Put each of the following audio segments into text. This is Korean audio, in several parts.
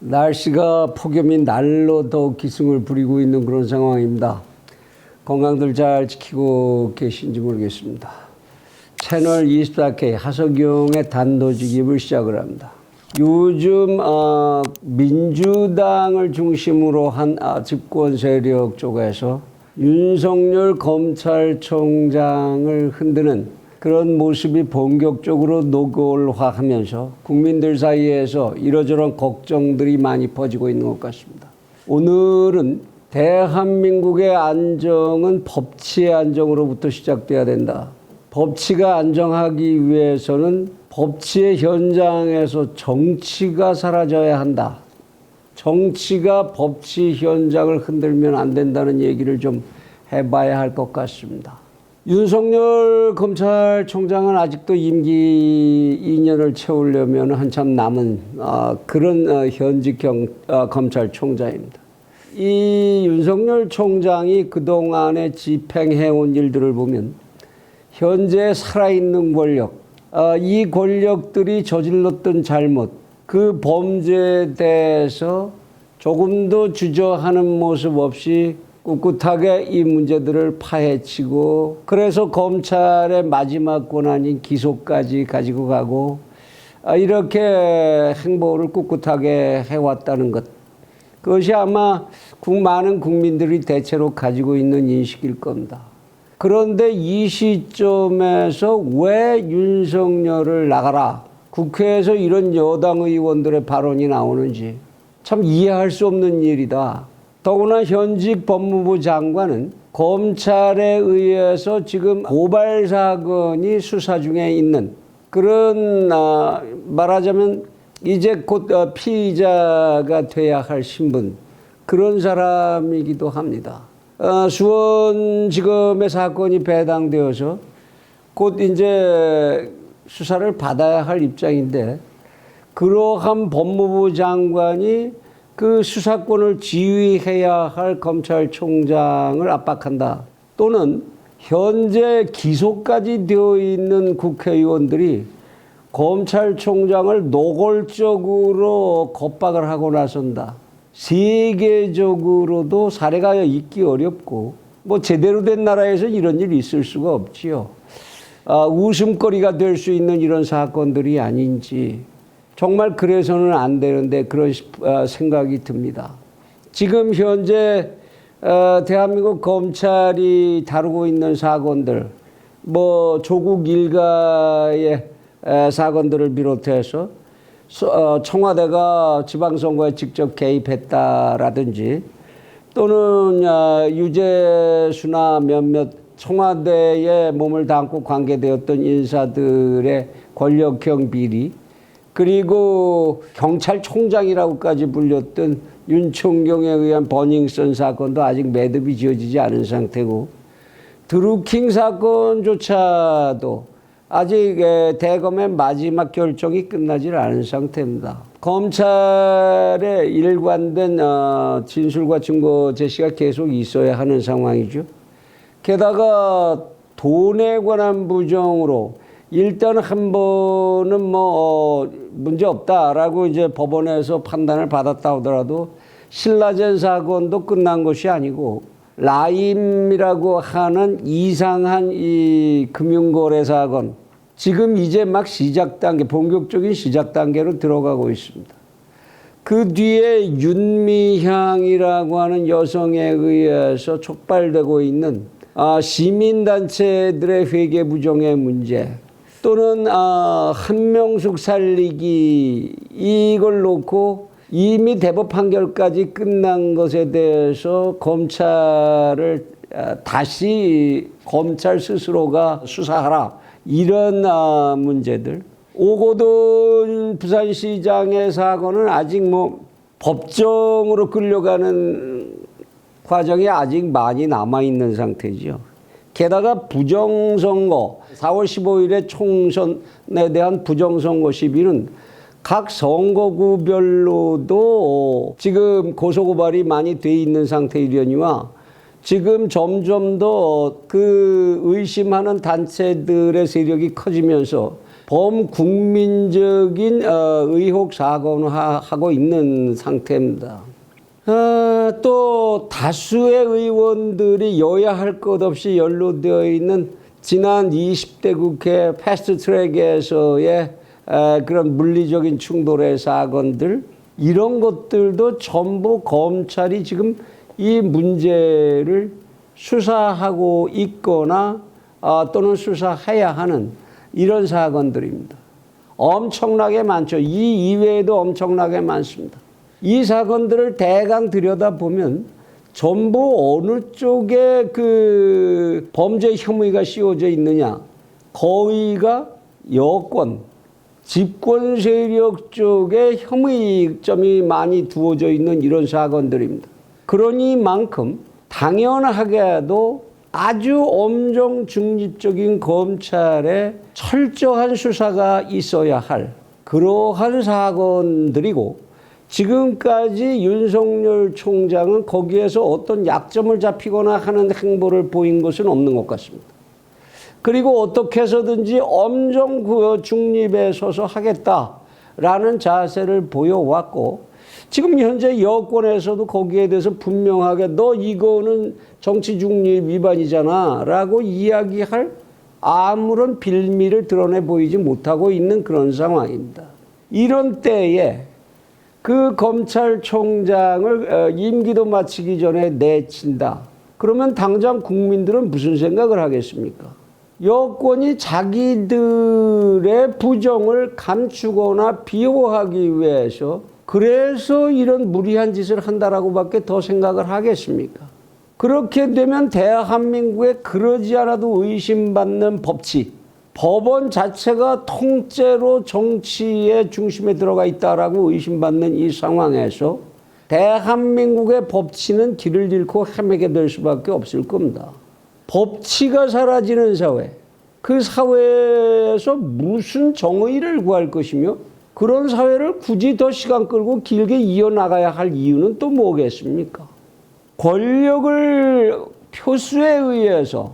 날씨가 폭염이 날로 더 기승을 부리고 있는 그런 상황입니다. 건강들 잘 지키고 계신지 모르겠습니다. 채널 24K 하석영의 단도직입을 시작을 합니다. 요즘 민주당을 중심으로 한 집권 세력 쪽에서 윤석열 검찰총장을 흔드는 그런 모습이 본격적으로 노골화하면서 국민들 사이에서 이러저런 걱정들이 많이 퍼지고 있는 것 같습니다. 오늘은 대한민국의 안정은 법치의 안정으로부터 시작돼야 된다. 법치가 안정하기 위해서는 법치의 현장에서 정치가 사라져야 한다. 정치가 법치 현장을 흔들면 안 된다는 얘기를 좀 해봐야 할 것 같습니다. 윤석열 검찰총장은 아직도 임기 2년을 채우려면 한참 남은 그런 현직 검찰총장입니다. 이 윤석열 총장이 그동안에 집행해온 일들을 보면 현재 살아있는 권력, 이 권력들이 저질렀던 잘못, 그 범죄에 대해서 조금도 주저하는 모습 없이 꿋꿋하게 이 문제들을 파헤치고 그래서 검찰의 마지막 권한인 기소까지 가지고 가고 이렇게 행보를 꿋꿋하게 해왔다는 것. 그것이 아마 많은 국민들이 대체로 가지고 있는 인식일 겁니다. 그런데 이 시점에서 왜 윤석열을 나가라, 국회에서 이런 여당 의원들의 발언이 나오는지 참 이해할 수 없는 일이다. 더구나 현직 법무부 장관은 검찰에 의해서 지금 고발 사건이 수사 중에 있는 그런 말하자면 이제 곧 피의자가 돼야 할 신분, 그런 사람이기도 합니다. 수원지검의 사건이 배당되어서 곧 이제 수사를 받아야 할 입장인데 그러한 법무부 장관이 그 수사권을 지휘해야 할 검찰총장을 압박한다. 또는 현재 기소까지 되어 있는 국회의원들이 검찰총장을 노골적으로 겁박을 하고 나선다. 세계적으로도 사례가 있기 어렵고 뭐 제대로 된 나라에서 이런 일이 있을 수가 없지요. 웃음거리가 될 수 있는 이런 사건들이 아닌지 정말 그래서는 안 되는데 그런 생각이 듭니다. 지금 현재 대한민국 검찰이 다루고 있는 사건들, 뭐 조국 일가의 사건들을 비롯해서 청와대가 지방선거에 직접 개입했다라든지 또는 유재수나 몇몇 청와대에 몸을 담고 관계되었던 인사들의 권력형 비리, 그리고 경찰총장이라고까지 불렸던 윤총경에 의한 버닝썬 사건도 아직 매듭이 지어지지 않은 상태고 드루킹 사건조차도 아직 대검의 마지막 결정이 끝나지 않은 상태입니다. 검찰의 일관된 진술과 증거 제시가 계속 있어야 하는 상황이죠. 게다가 돈에 관한 부정으로 일단 한 번은 문제 없다라고 이제 법원에서 판단을 받았다 하더라도 신라젠 사건도 끝난 것이 아니고 라임이라고 하는 이상한 이 금융거래 사건, 지금 이제 막 시작 단계, 본격적인 시작 단계로 들어가고 있습니다. 그 뒤에 윤미향이라고 하는 여성에 의해서 촉발되고 있는 시민단체들의 회계 부정의 문제, 또는 한명숙 살리기, 이걸 놓고 이미 대법 판결까지 끝난 것에 대해서 검찰을 다시 검찰 스스로가 수사하라, 이런 문제들. 오고돈 부산시장의 사건은 아직 법정으로 끌려가는 과정이 아직 많이 남아있는 상태죠. 게다가 부정선거, 4월 15일에 총선에 대한 부정선거 시비는 각 선거구별로도 지금 고소고발이 많이 돼 있는 상태이려니와 지금 점점 더 그 의심하는 단체들의 세력이 커지면서 범국민적인 의혹 사건화하고 있는 상태입니다. 또 다수의 의원들이 여야 할 것 없이 연루되어 있는 지난 20대 국회 패스트트랙에서의 그런 물리적인 충돌의 사건들, 이런 것들도 전부 검찰이 지금 이 문제를 수사하고 있거나 또는 수사해야 하는 이런 사건들입니다. 엄청나게 많죠. 이 이외에도 엄청나게 많습니다. 이 사건들을 대강 들여다보면 전부 어느 쪽에 그 범죄 혐의가 씌워져 있느냐, 거의가 여권, 집권 세력 쪽에 혐의점이 많이 두어져 있는 이런 사건들입니다. 그러니만큼 당연하게도 아주 엄정 중립적인 검찰의 철저한 수사가 있어야 할 그러한 사건들이고, 지금까지 윤석열 총장은 거기에서 어떤 약점을 잡히거나 하는 행보를 보인 것은 없는 것 같습니다. 그리고 어떻게 해서든지 엄정 중립에 서서 하겠다라는 자세를 보여왔고, 지금 현재 여권에서도 거기에 대해서 분명하게 너 이거는 정치 중립 위반이잖아 라고 이야기할 아무런 빌미를 드러내 보이지 못하고 있는 그런 상황입니다. 이런 때에 그 검찰총장을 임기도 마치기 전에 내친다. 그러면 당장 국민들은 무슨 생각을 하겠습니까? 여권이 자기들의 부정을 감추거나 비호하기 위해서 그래서 이런 무리한 짓을 한다라고밖에 더 생각을 하겠습니까? 그렇게 되면 대한민국에 그러지 않아도 의심받는 법치, 법원 자체가 통째로 정치의 중심에 들어가 있다라고 의심받는 이 상황에서 대한민국의 법치는 길을 잃고 헤매게 될 수밖에 없을 겁니다. 법치가 사라지는 사회, 그 사회에서 무슨 정의를 구할 것이며 그런 사회를 굳이 더 시간 끌고 길게 이어나가야 할 이유는 또 뭐겠습니까? 권력을 표수에 의해서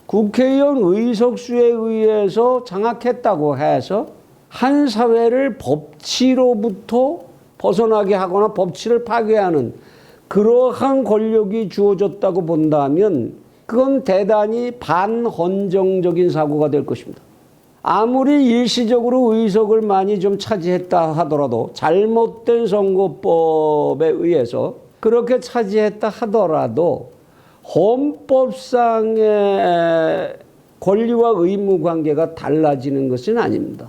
국회의원 의석수에 의해서 장악했다고 해서 한 사회를 법치로부터 벗어나게 하거나 법치를 파괴하는 그러한 권력이 주어졌다고 본다면 그건 대단히 반헌정적인 사고가 될 것입니다. 아무리 일시적으로 의석을 많이 좀 차지했다 하더라도 잘못된 선거법에 의해서 그렇게 차지했다 하더라도 헌법상의 권리와 의무 관계가 달라지는 것은 아닙니다.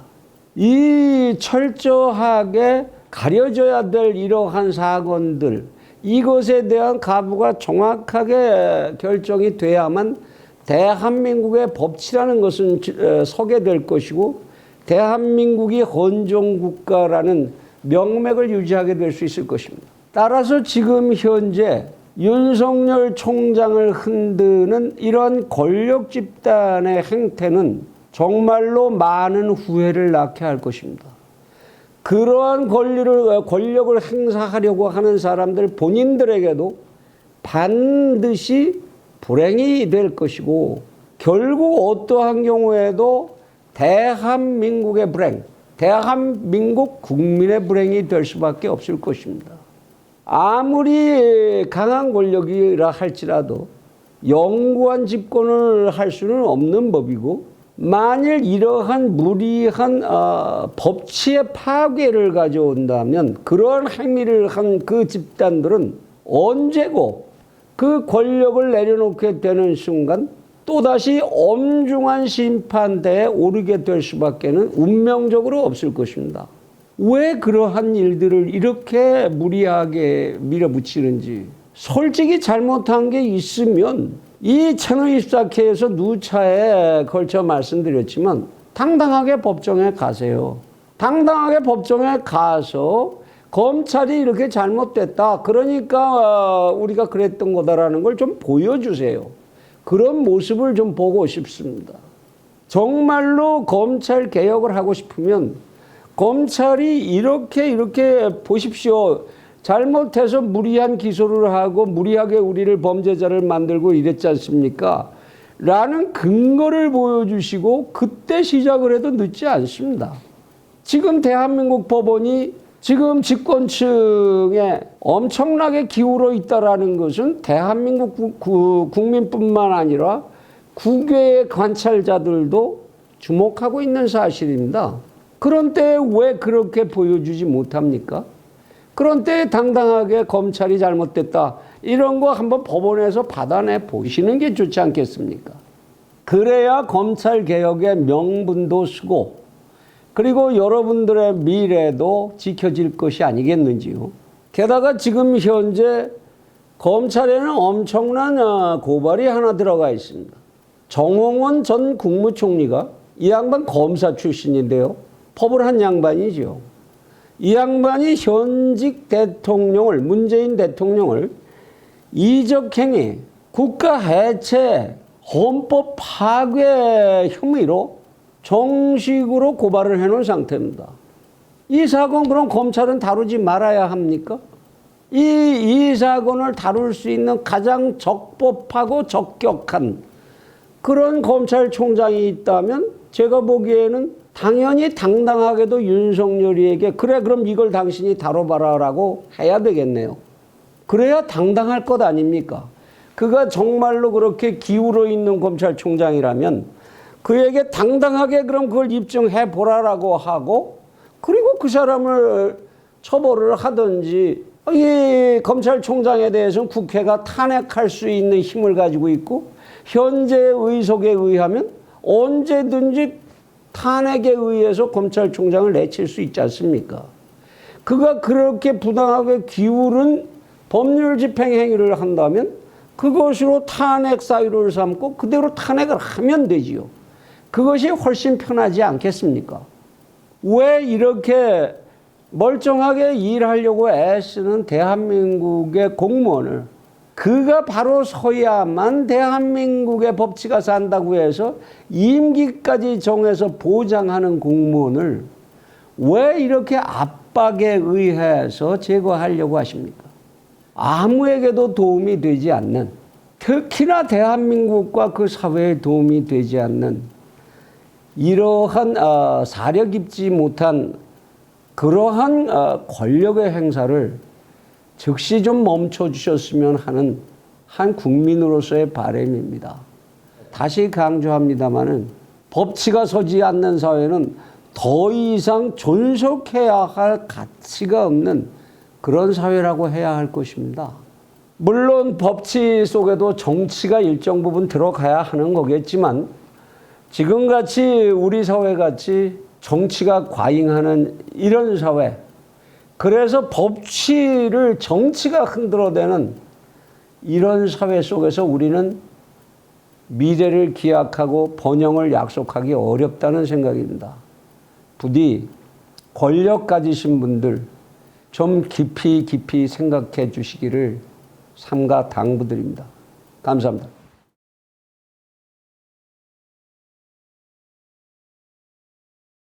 이 철저하게 가려져야 될 이러한 사건들, 이것에 대한 가부가 정확하게 결정이 돼야만 대한민국의 법치라는 것은 서게 될 것이고 대한민국이 헌정국가라는 명맥을 유지하게 될 수 있을 것입니다. 따라서 지금 현재 윤석열 총장을 흔드는 이런 권력 집단의 행태는 정말로 많은 후회를 낳게 할 것입니다. 그러한 권력을 행사하려고 하는 사람들 본인들에게도 반드시 불행이 될 것이고 결국 어떠한 경우에도 대한민국의 불행, 대한민국 국민의 불행이 될 수밖에 없을 것입니다. 아무리 강한 권력이라 할지라도 영구한 집권을 할 수는 없는 법이고 만일 이러한 무리한 법치의 파괴를 가져온다면 그러한 행위를 한 그 집단들은 언제고 그 권력을 내려놓게 되는 순간 또다시 엄중한 심판대에 오르게 될 수밖에는 운명적으로 없을 것입니다. 왜 그러한 일들을 이렇게 무리하게 밀어붙이는지 솔직히 잘못한 게 있으면 이 채널24K에서 누차에 걸쳐 말씀드렸지만 당당하게 법정에 가세요. 당당하게 법정에 가서 검찰이 이렇게 잘못됐다. 그러니까 우리가 그랬던 거다라는 걸 좀 보여주세요. 그런 모습을 좀 보고 싶습니다. 정말로 검찰 개혁을 하고 싶으면 검찰이 이렇게 보십시오. 잘못해서 무리한 기소를 하고 무리하게 우리를 범죄자를 만들고 이랬지 않습니까? 라는 근거를 보여주시고 그때 시작을 해도 늦지 않습니다. 지금 대한민국 법원이 지금 집권층에 엄청나게 기울어 있다라는 것은 대한민국 국민뿐만 아니라 국외의 관찰자들도 주목하고 있는 사실입니다. 그런 때에 왜 그렇게 보여주지 못합니까? 그런 때에 당당하게 검찰이 잘못됐다. 이런 거 한번 법원에서 받아내 보시는 게 좋지 않겠습니까? 그래야 검찰개혁의 명분도 쓰고 그리고 여러분들의 미래도 지켜질 것이 아니겠는지요. 게다가 지금 현재 검찰에는 엄청난 고발이 하나 들어가 있습니다. 정홍원 전 국무총리가 이 양반 검사 출신인데요. 법을 한 양반이죠. 이 양반이 현직 대통령을, 문재인 대통령을 이적행위, 국가 해체, 헌법 파괴 혐의로 정식으로 고발을 해놓은 상태입니다. 이 사건 그럼 검찰은 다루지 말아야 합니까? 이 사건을 다룰 수 있는 가장 적법하고 적격한 그런 검찰총장이 있다면 제가 보기에는 당연히 당당하게도 윤석열이에게 그래 그럼 이걸 당신이 다뤄봐라라고 해야 되겠네요. 그래야 당당할 것 아닙니까? 그가 정말로 그렇게 기울어 있는 검찰총장이라면 그에게 당당하게 그럼 그걸 입증해 보라라고 하고 그리고 그 사람을 처벌을 하든지 이 검찰총장에 대해서는 국회가 탄핵할 수 있는 힘을 가지고 있고 현재 의석에 의하면 언제든지 탄핵에 의해서 검찰총장을 내칠 수 있지 않습니까? 그가 그렇게 부당하게 기울은 법률 집행 행위를 한다면 그것으로 탄핵 사유를 삼고 그대로 탄핵을 하면 되지요. 그것이 훨씬 편하지 않겠습니까? 왜 이렇게 멀쩡하게 일하려고 애쓰는 대한민국의 공무원을 그가 바로 서야만 대한민국의 법치가 산다고 해서 임기까지 정해서 보장하는 공무원을 왜 이렇게 압박에 의해서 제거하려고 하십니까? 아무에게도 도움이 되지 않는, 특히나 대한민국과 그 사회에 도움이 되지 않는 이러한 사려 깊지 못한 그러한 권력의 행사를 즉시 좀 멈춰주셨으면 하는 한 국민으로서의 바람입니다. 다시 강조합니다마는 법치가 서지 않는 사회는 더 이상 존속해야 할 가치가 없는 그런 사회라고 해야 할 것입니다. 물론 법치 속에도 정치가 일정 부분 들어가야 하는 거겠지만 지금같이 우리 사회같이 정치가 과잉하는 이런 사회, 그래서 법치를 정치가 흔들어대는 이런 사회 속에서 우리는 미래를 기약하고 번영을 약속하기 어렵다는 생각입니다. 부디 권력 가지신 분들 좀 깊이 생각해 주시기를 삼가 당부드립니다. 감사합니다.